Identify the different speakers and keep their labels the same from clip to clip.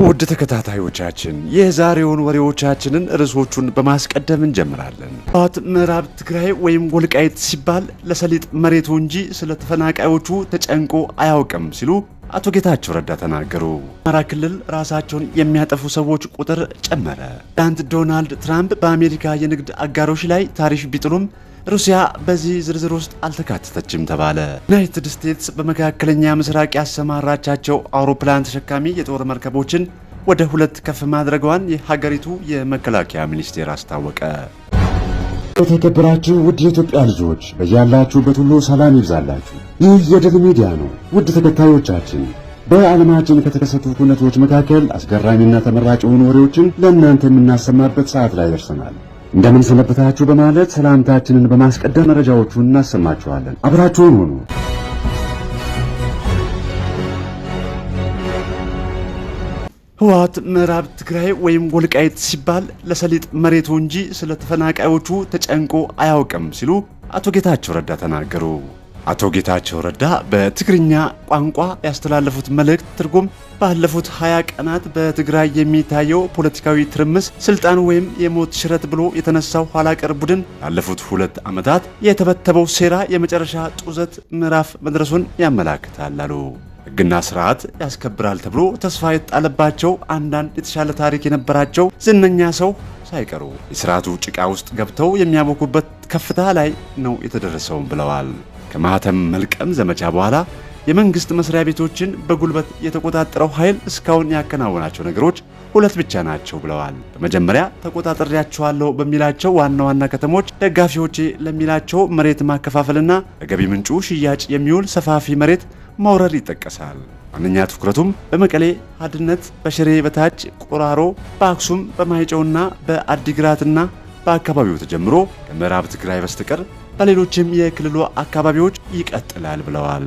Speaker 1: ውድ ተከታታዮቻችን የዛሬውን ወሬዎቻችንን ርዕሶቹን በማስቀደም እንጀምራለን። ህወሓት ምዕራብ ትግራይ ወይም ወልቃይት ሲባል ለሰሊጥ መሬቱ እንጂ ስለ ተፈናቃዮቹ ተጨንቆ አያውቅም ሲሉ አቶ ጌታቸው ረዳ ተናገሩ። አማራ ክልል ራሳቸውን የሚያጠፉ ሰዎች ቁጥር ጨመረ። ፕሬዝዳንት ዶናልድ ትራምፕ በአሜሪካ የንግድ አጋሮች ላይ ታሪፍ ቢጥሉም ሩሲያ በዚህ ዝርዝር ውስጥ አልተካተተችም ተባለ። ዩናይትድ ስቴትስ በመካከለኛ ምስራቅ ያሰማራቻቸው አውሮፕላን ተሸካሚ የጦር መርከቦችን ወደ 2 ከፍ ማድረጓን የሀገሪቱ የመከላከያ ሚኒስቴር አስታወቀ።
Speaker 2: የተከበራችሁ ውድ የኢትዮጵያ ልጆች በያላችሁበት ሁሉ ሰላም ይብዛላችሁ። ይህ የድል ሚዲያ ነው። ውድ ተከታዮቻችን በዓለማችን ከተከሰቱ ሁነቶች መካከል አስገራሚና ተመራጭ የሆኑ ወሬዎችን ለእናንተ የምናሰማበት ሰዓት ላይ ደርሰናል። እንደምን ሰነበታችሁ በማለት ሰላምታችንን በማስቀደም መረጃዎቹን እናሰማችኋለን። አብራችሁን ሁኑ።
Speaker 1: ህወሓት ምዕራብ ትግራይ ወይም ወልቃይት ሲባል ለሰሊጥ መሬቱ እንጂ ስለ ተፈናቃዮቹ ተጨንቆ አያውቅም ሲሉ አቶ ጌታቸው ረዳ ተናገሩ። አቶ ጌታቸው ረዳ በትግርኛ ቋንቋ ያስተላለፉት መልእክት ትርጉም ባለፉት 20 ቀናት በትግራይ የሚታየው ፖለቲካዊ ትርምስ ስልጣን ወይም የሞት ሽረት ብሎ የተነሳው ኋላ ቀር ቡድን ላለፉት 2 ዓመታት የተበተበው ሴራ የመጨረሻ ጡዘት ምዕራፍ መድረሱን ያመላክታል አሉ። ሕግና ስርዓት ያስከብራል ተብሎ ተስፋ የተጣለባቸው አንዳንድ የተሻለ ታሪክ የነበራቸው ዝነኛ ሰው ሳይቀሩ የስርዓቱ ጭቃ ውስጥ ገብተው የሚያቦኩበት ከፍታ ላይ ነው የተደረሰውም ብለዋል። ከማህተም መልቀም ዘመቻ በኋላ የመንግስት መስሪያ ቤቶችን በጉልበት የተቆጣጠረው ኃይል እስካሁን ያከናወናቸው ነገሮች 2 ብቻ ናቸው ብለዋል። በመጀመሪያ ተቆጣጠሪያቸዋለሁ በሚላቸው ዋና ዋና ከተሞች ደጋፊዎቼ ለሚላቸው መሬት ማከፋፈልና ለገቢ ምንጩ ሽያጭ የሚውል ሰፋፊ መሬት ማውረድ ይጠቀሳል። ዋነኛ ትኩረቱም በመቀሌ አድነት፣ በሽሬ በታች ቆራሮ፣ በአክሱም፣ በማይጨውና በአዲግራትና በአካባቢው ተጀምሮ ከምዕራብ ትግራይ በስተቀር በሌሎችም የክልሉ አካባቢዎች ይቀጥላል ብለዋል።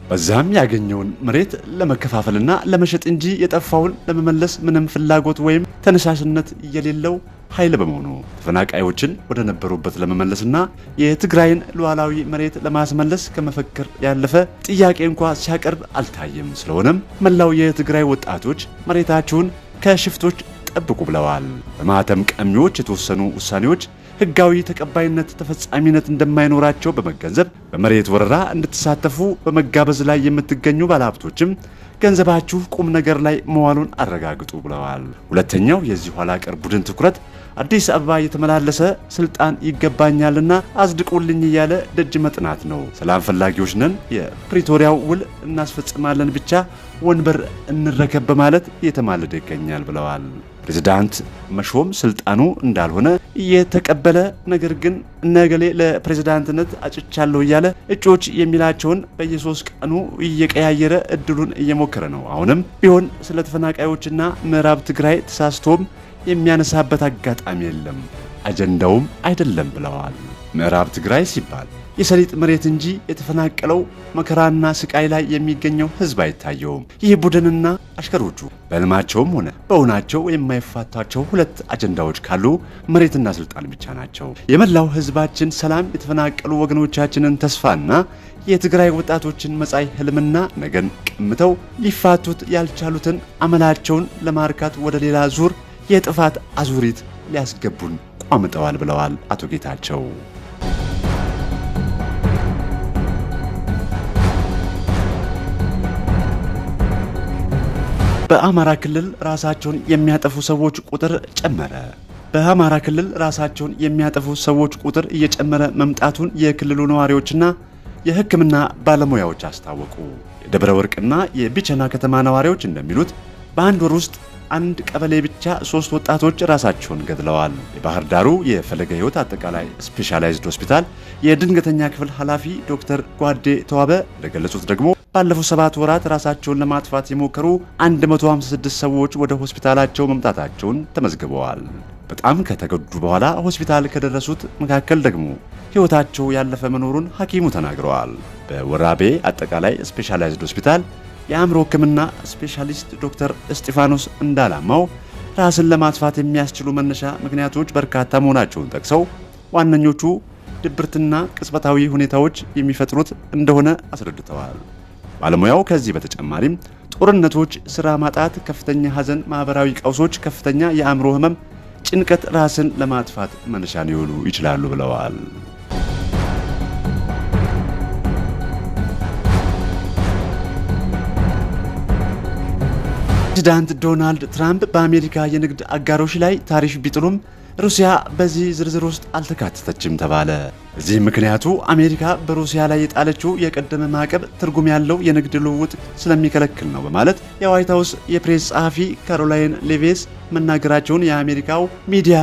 Speaker 1: በዛም ያገኘውን መሬት ለመከፋፈልና ለመሸጥ እንጂ የጠፋውን ለመመለስ ምንም ፍላጎት ወይም ተነሳሽነት የሌለው ኃይል በመሆኑ ተፈናቃዮችን ወደ ነበሩበት ለመመለስና የትግራይን ሉዓላዊ መሬት ለማስመለስ ከመፈክር ያለፈ ጥያቄ እንኳ ሲያቀርብ አልታየም። ስለሆነም መላው የትግራይ ወጣቶች መሬታቸውን ከሽፍቶች ጠብቁ ብለዋል። በማህተም ቀሚዎች የተወሰኑ ውሳኔዎች ህጋዊ ተቀባይነት ተፈጻሚነት እንደማይኖራቸው በመገንዘብ በመሬት ወረራ እንድትሳተፉ በመጋበዝ ላይ የምትገኙ ባለሀብቶችም ገንዘባችሁ ቁም ነገር ላይ መዋሉን አረጋግጡ ብለዋል። ሁለተኛው የዚህ ኋላ ቀር ቡድን ትኩረት አዲስ አበባ የተመላለሰ ስልጣን ይገባኛልና አጽድቁልኝ እያለ ደጅ መጥናት ነው። ሰላም ፈላጊዎች ነን፣ የፕሪቶሪያው ውል እናስፈጽማለን፣ ብቻ ወንበር እንረከብ በማለት እየተማለደ ይገኛል ብለዋል። ፕሬዝዳንት መሾም ስልጣኑ እንዳልሆነ እየተቀበለ ነገር ግን እነገሌ ለፕሬዝዳንትነት አጭቻለሁ እያለ እጩዎች የሚላቸውን በየ3 ቀኑ እየቀያየረ እድሉን እየሞከረ ነው። አሁንም ቢሆን ስለ ተፈናቃዮችና ምዕራብ ትግራይ ተሳስቶም የሚያነሳበት አጋጣሚ የለም፣ አጀንዳውም አይደለም ብለዋል። ምዕራብ ትግራይ ሲባል የሰሊጥ መሬት እንጂ የተፈናቀለው መከራና ስቃይ ላይ የሚገኘው ህዝብ አይታየውም። ይህ ቡድንና አሽከሮቹ በህልማቸውም ሆነ በእውናቸው የማይፋቷቸው 2 አጀንዳዎች ካሉ መሬትና ስልጣን ብቻ ናቸው። የመላው ህዝባችን ሰላም፣ የተፈናቀሉ ወገኖቻችንን ተስፋና የትግራይ ወጣቶችን መጻኢ ህልምና ነገን ቀምተው ሊፋቱት ያልቻሉትን አመላቸውን ለማርካት ወደ ሌላ ዙር የጥፋት አዙሪት ሊያስገቡን ቋምጠዋል ብለዋል አቶ ጌታቸው። በአማራ ክልል ራሳቸውን የሚያጠፉ ሰዎች ቁጥር ጨመረ። በአማራ ክልል ራሳቸውን የሚያጠፉ ሰዎች ቁጥር እየጨመረ መምጣቱን የክልሉ ነዋሪዎችና የሕክምና ባለሙያዎች አስታወቁ። የደብረ ወርቅና የቢቸና ከተማ ነዋሪዎች እንደሚሉት በአንድ ወር ውስጥ አንድ ቀበሌ ብቻ 3 ወጣቶች ራሳቸውን ገድለዋል። የባህር ዳሩ የፈለገ ሕይወት አጠቃላይ ስፔሻላይዝድ ሆስፒታል የድንገተኛ ክፍል ኃላፊ ዶክተር ጓዴ ተዋበ እንደገለጹት ደግሞ ባለፉት 7 ወራት ራሳቸውን ለማጥፋት የሞከሩ 156 ሰዎች ወደ ሆስፒታላቸው መምጣታቸውን ተመዝግበዋል። በጣም ከተጎዱ በኋላ ሆስፒታል ከደረሱት መካከል ደግሞ ሕይወታቸው ያለፈ መኖሩን ሐኪሙ ተናግረዋል። በወራቤ አጠቃላይ ስፔሻላይዝድ ሆስፒታል የአእምሮ ሕክምና ስፔሻሊስት ዶክተር እስጢፋኖስ እንዳላማው ራስን ለማጥፋት የሚያስችሉ መነሻ ምክንያቶች በርካታ መሆናቸውን ጠቅሰው ዋነኞቹ ድብርትና ቅጽበታዊ ሁኔታዎች የሚፈጥሩት እንደሆነ አስረድተዋል። ባለሙያው ከዚህ በተጨማሪም ጦርነቶች፣ ስራ ማጣት፣ ከፍተኛ ሐዘን፣ ማህበራዊ ቀውሶች፣ ከፍተኛ የአእምሮ ህመም፣ ጭንቀት ራስን ለማጥፋት መነሻ ሊሆኑ ይችላሉ ብለዋል። ፕሬዚዳንት ዶናልድ ትራምፕ በአሜሪካ የንግድ አጋሮች ላይ ታሪፍ ቢጥሉም ሩሲያ በዚህ ዝርዝር ውስጥ አልተካተተችም ተባለ። እዚህ ምክንያቱ አሜሪካ በሩሲያ ላይ የጣለችው የቀደመ ማዕቀብ ትርጉም ያለው የንግድ ልውውጥ ስለሚከለክል ነው በማለት የዋይት ሀውስ የፕሬስ ጸሐፊ ካሮላይን ሌቪስ መናገራቸውን የአሜሪካው ሚዲያ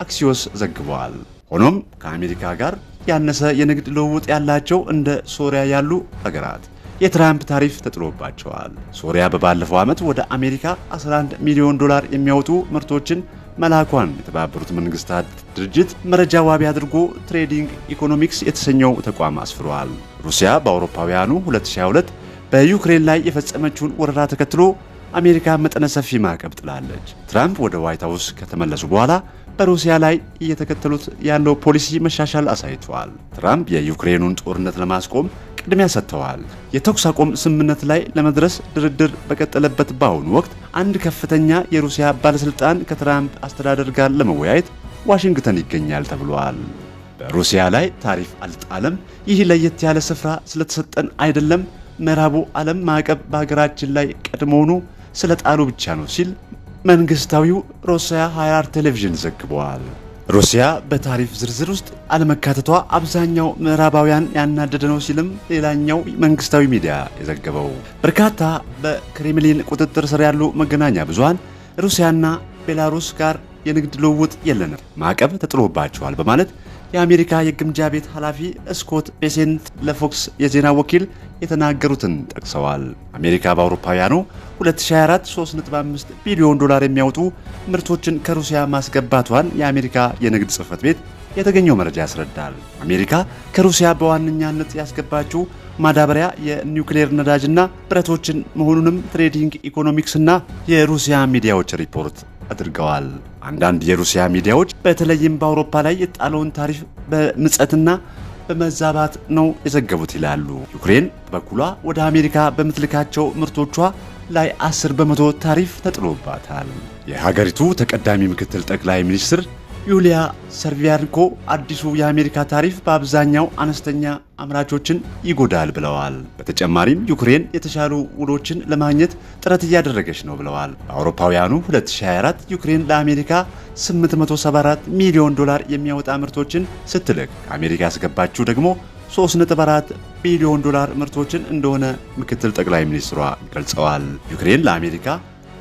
Speaker 1: አክሲዮስ ዘግበዋል። ሆኖም ከአሜሪካ ጋር ያነሰ የንግድ ልውውጥ ያላቸው እንደ ሶሪያ ያሉ ሀገራት የትራምፕ ታሪፍ ተጥሎባቸዋል። ሶሪያ በባለፈው ዓመት ወደ አሜሪካ 11 ሚሊዮን ዶላር የሚያወጡ ምርቶችን መላኳን የተባበሩት መንግስታት ድርጅት መረጃ ዋቢ አድርጎ ትሬዲንግ ኢኮኖሚክስ የተሰኘው ተቋም አስፍሯል። ሩሲያ በአውሮፓውያኑ 2022 በዩክሬን ላይ የፈጸመችውን ወረራ ተከትሎ አሜሪካ መጠነ ሰፊ ማዕቀብ ጥላለች። ትራምፕ ወደ ዋይት ሀውስ ከተመለሱ በኋላ በሩሲያ ላይ እየተከተሉት ያለው ፖሊሲ መሻሻል አሳይቷል። ትራምፕ የዩክሬኑን ጦርነት ለማስቆም ቅድሚያ ሰጥተዋል። የተኩስ አቁም ስምምነት ላይ ለመድረስ ድርድር በቀጠለበት በአሁኑ ወቅት አንድ ከፍተኛ የሩሲያ ባለስልጣን ከትራምፕ አስተዳደር ጋር ለመወያየት ዋሽንግተን ይገኛል ተብሏል። በሩሲያ ላይ ታሪፍ አልጣለም፣ ይህ ለየት ያለ ስፍራ ስለተሰጠን አይደለም፣ ምዕራቡ ዓለም ማዕቀብ በሀገራችን ላይ ቀድሞውኑ ስለጣሉ ብቻ ነው ሲል መንግስታዊው ሩሲያ 24 ቴሌቪዥን ዘግቧል። ሩሲያ በታሪፍ ዝርዝር ውስጥ አለመካተቷ አብዛኛው ምዕራባውያን ያናደደ ነው ሲልም ሌላኛው መንግስታዊ ሚዲያ የዘገበው። በርካታ በክሬምሊን ቁጥጥር ስር ያሉ መገናኛ ብዙሃን ሩሲያና ቤላሩስ ጋር የንግድ ልውውጥ የለንም፣ ማዕቀብ ተጥሎባቸዋል በማለት የአሜሪካ የግምጃ ቤት ኃላፊ ስኮት ቤሴንት ለፎክስ የዜና ወኪል የተናገሩትን ጠቅሰዋል። አሜሪካ በአውሮፓውያኑ 2024 3.5 ቢሊዮን ዶላር የሚያወጡ ምርቶችን ከሩሲያ ማስገባቷን የአሜሪካ የንግድ ጽሕፈት ቤት የተገኘው መረጃ ያስረዳል። አሜሪካ ከሩሲያ በዋነኛነት ያስገባችው ማዳበሪያ፣ የኒውክሌር ነዳጅና ብረቶችን መሆኑንም ትሬዲንግ ኢኮኖሚክስና የሩሲያ ሚዲያዎች ሪፖርት አድርገዋል። አንዳንድ የሩሲያ ሚዲያዎች በተለይም በአውሮፓ ላይ የጣለውን ታሪፍ በምጸትና በመዛባት ነው የዘገቡት ይላሉ። ዩክሬን በበኩሏ ወደ አሜሪካ በምትልካቸው ምርቶቿ ላይ 10 በመቶ ታሪፍ ተጥሎባታል። የሀገሪቱ ተቀዳሚ ምክትል ጠቅላይ ሚኒስትር ዩሊያ ሰርቪያንኮ አዲሱ የአሜሪካ ታሪፍ በአብዛኛው አነስተኛ አምራቾችን ይጎዳል ብለዋል። በተጨማሪም ዩክሬን የተሻሉ ውሎችን ለማግኘት ጥረት እያደረገች ነው ብለዋል። በአውሮፓውያኑ 2024 ዩክሬን ለአሜሪካ 874 ሚሊዮን ዶላር የሚያወጣ ምርቶችን ስትልክ ከአሜሪካ ያስገባችው ደግሞ 3.4 ቢሊዮን ዶላር ምርቶችን እንደሆነ ምክትል ጠቅላይ ሚኒስትሯ ገልጸዋል። ዩክሬን ለአሜሪካ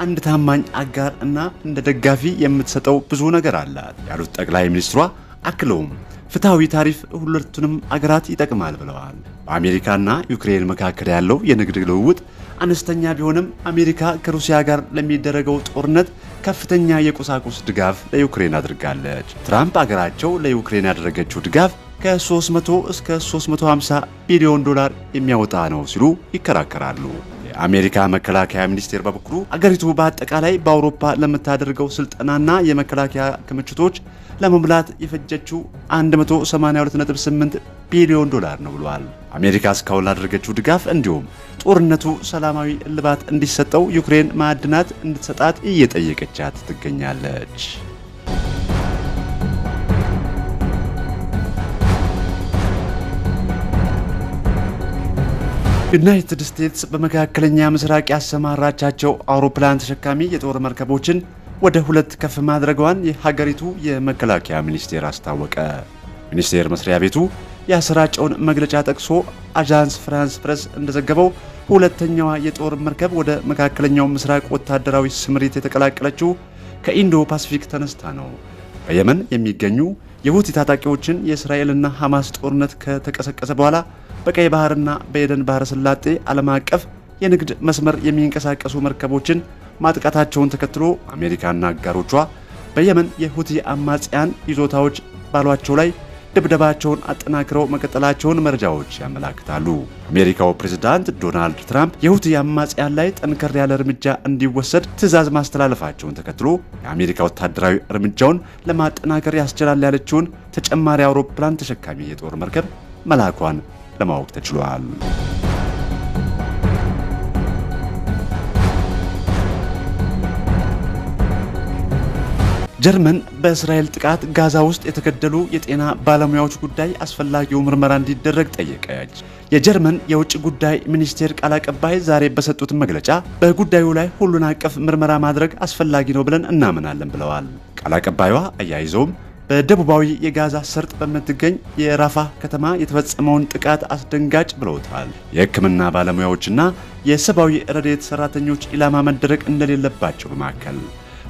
Speaker 1: አንድ ታማኝ አጋር እና እንደ ደጋፊ የምትሰጠው ብዙ ነገር አላት ያሉት ጠቅላይ ሚኒስትሯ አክለውም ፍትሐዊ ታሪፍ ሁለቱንም አገራት ይጠቅማል ብለዋል። በአሜሪካና ዩክሬን መካከል ያለው የንግድ ልውውጥ አነስተኛ ቢሆንም አሜሪካ ከሩሲያ ጋር ለሚደረገው ጦርነት ከፍተኛ የቁሳቁስ ድጋፍ ለዩክሬን አድርጋለች። ትራምፕ አገራቸው ለዩክሬን ያደረገችው ድጋፍ ከ300 እስከ 350 ቢሊዮን ዶላር የሚያወጣ ነው ሲሉ ይከራከራሉ። የአሜሪካ መከላከያ ሚኒስቴር በበኩሉ አገሪቱ በአጠቃላይ በአውሮፓ ለምታደርገው ስልጠናና የመከላከያ ክምችቶች ለመሙላት የፈጀችው 182.8 ቢሊዮን ዶላር ነው ብሏል። አሜሪካ እስካሁን ላደረገችው ድጋፍ እንዲሁም ጦርነቱ ሰላማዊ እልባት እንዲሰጠው ዩክሬን ማዕድናት እንድትሰጣት እየጠየቀቻት ትገኛለች። ዩናይትድ ስቴትስ በመካከለኛ ምስራቅ ያሰማራቻቸው አውሮፕላን ተሸካሚ የጦር መርከቦችን ወደ 2 ከፍ ማድረጓን የሀገሪቱ የመከላከያ ሚኒስቴር አስታወቀ። ሚኒስቴር መስሪያ ቤቱ ያሰራጨውን መግለጫ ጠቅሶ አጃንስ ፍራንስ ፕሬስ እንደዘገበው ሁለተኛዋ የጦር መርከብ ወደ መካከለኛው ምስራቅ ወታደራዊ ስምሪት የተቀላቀለችው ከኢንዶ ፓሲፊክ ተነስታ ነው። በየመን የሚገኙ የሁቲ ታጣቂዎችን የእስራኤልና ሐማስ ጦርነት ከተቀሰቀሰ በኋላ በቀይ ባህርና በኤደን ባህረ ሰላጤ ዓለም አቀፍ የንግድ መስመር የሚንቀሳቀሱ መርከቦችን ማጥቃታቸውን ተከትሎ አሜሪካና አጋሮቿ በየመን የሁቲ አማጽያን ይዞታዎች ባሏቸው ላይ ድብደባቸውን አጠናክረው መቀጠላቸውን መረጃዎች ያመላክታሉ። አሜሪካው ፕሬዝዳንት ዶናልድ ትራምፕ የሁቲ አማጽያን ላይ ጠንከር ያለ እርምጃ እንዲወሰድ ትዕዛዝ ማስተላለፋቸውን ተከትሎ የአሜሪካ ወታደራዊ እርምጃውን ለማጠናከር ያስችላል ያለችውን ተጨማሪ አውሮፕላን ተሸካሚ የጦር መርከብ መላኳን ለማወቅ ተችሏል። ጀርመን በእስራኤል ጥቃት ጋዛ ውስጥ የተገደሉ የጤና ባለሙያዎች ጉዳይ አስፈላጊው ምርመራ እንዲደረግ ጠየቀች። የጀርመን የውጭ ጉዳይ ሚኒስቴር ቃል አቀባይ ዛሬ በሰጡት መግለጫ በጉዳዩ ላይ ሁሉን አቀፍ ምርመራ ማድረግ አስፈላጊ ነው ብለን እናምናለን ብለዋል። ቃል አቀባዩዋ አያይዘውም በደቡባዊ የጋዛ ሰርጥ በምትገኝ የራፋ ከተማ የተፈጸመውን ጥቃት አስደንጋጭ ብለውታል። የሕክምና ባለሙያዎችና የሰብአዊ ረድኤት ሰራተኞች ኢላማ መደረግ እንደሌለባቸው በማከል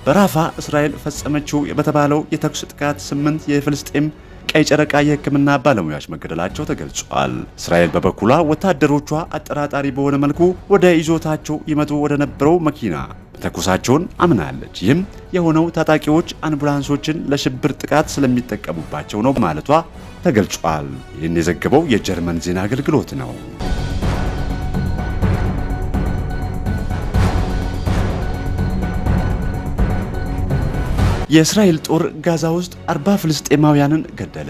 Speaker 1: በራፋ እስራኤል ፈጸመችው በተባለው የተኩስ ጥቃት 8 የፍልስጤም ቀይ ጨረቃ የሕክምና ባለሙያዎች መገደላቸው ተገልጿል። እስራኤል በበኩሏ ወታደሮቿ አጠራጣሪ በሆነ መልኩ ወደ ይዞታቸው ይመጡ ወደ ነበረው መኪና ተኩሳቸውን አምናለች። ይህም የሆነው ታጣቂዎች አምቡላንሶችን ለሽብር ጥቃት ስለሚጠቀሙባቸው ነው ማለቷ ተገልጿል። ይህን የዘገበው የጀርመን ዜና አገልግሎት ነው። የእስራኤል ጦር ጋዛ ውስጥ 40 ፍልስጤማውያንን ገደለ።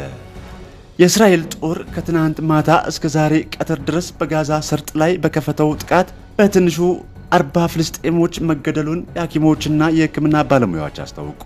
Speaker 1: የእስራኤል ጦር ከትናንት ማታ እስከ ዛሬ ቀትር ድረስ በጋዛ ሰርጥ ላይ በከፈተው ጥቃት በትንሹ 40 ፍልስጤሞች መገደሉን የሐኪሞችና የሕክምና ባለሙያዎች አስታወቁ።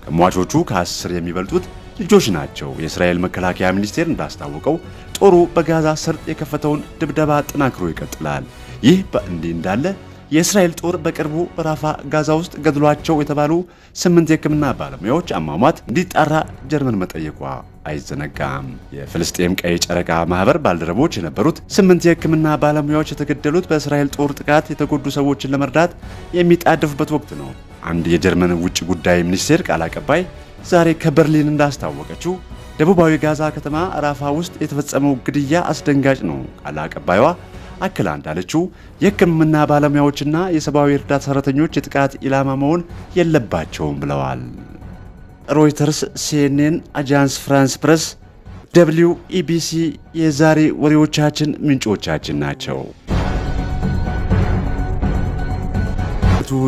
Speaker 1: ከሟቾቹ ከ10 የሚበልጡት ልጆች ናቸው። የእስራኤል መከላከያ ሚኒስቴር እንዳስታወቀው ጦሩ በጋዛ ሰርጥ የከፈተውን ድብደባ አጠናክሮ ይቀጥላል። ይህ በእንዲህ እንዳለ የእስራኤል ጦር በቅርቡ ራፋ ጋዛ ውስጥ ገድሏቸው የተባሉ 8 የሕክምና ባለሙያዎች አሟሟት እንዲጣራ ጀርመን መጠየቋ አይዘነጋም። የፍልስጤም ቀይ ጨረቃ ማህበር ባልደረቦች የነበሩት 8 የሕክምና ባለሙያዎች የተገደሉት በእስራኤል ጦር ጥቃት የተጎዱ ሰዎችን ለመርዳት የሚጣደፉበት ወቅት ነው። አንድ የጀርመን ውጭ ጉዳይ ሚኒስቴር ቃል አቀባይ ዛሬ ከበርሊን እንዳስታወቀችው ደቡባዊ ጋዛ ከተማ ራፋ ውስጥ የተፈጸመው ግድያ አስደንጋጭ ነው። ቃል አቀባይዋ አክላ እንዳለችው የሕክምና ባለሙያዎችና የሰብአዊ እርዳታ ሰራተኞች የጥቃት ኢላማ መሆን የለባቸውም ብለዋል። ሮይተርስ፣ ሲኤንኤን፣ አጃንስ ፍራንስ ፕሬስ፣ WEBC የዛሬ ወሬዎቻችን ምንጮቻችን ናቸው።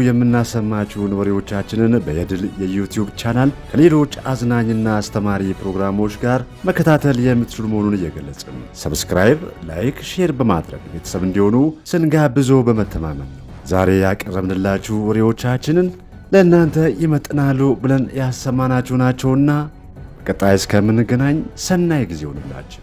Speaker 1: የምናሰማችሁን ወሬዎቻችንን በየድል የዩቲዩብ ቻናል ከሌሎች አዝናኝና አስተማሪ ፕሮግራሞች ጋር መከታተል የምትችሉ መሆኑን እየገለጽን ሰብስክራይብ፣ ላይክ፣ ሼር በማድረግ ቤተሰብ እንዲሆኑ ስንጋብዞ በመተማመን ነው ዛሬ ያቀረብንላችሁ ወሬዎቻችንን ለእናንተ ይመጥናሉ ብለን ያሰማናችሁ ናቸውና በቀጣይ እስከምንገናኝ ሰናይ ጊዜ ይሁንላችሁ።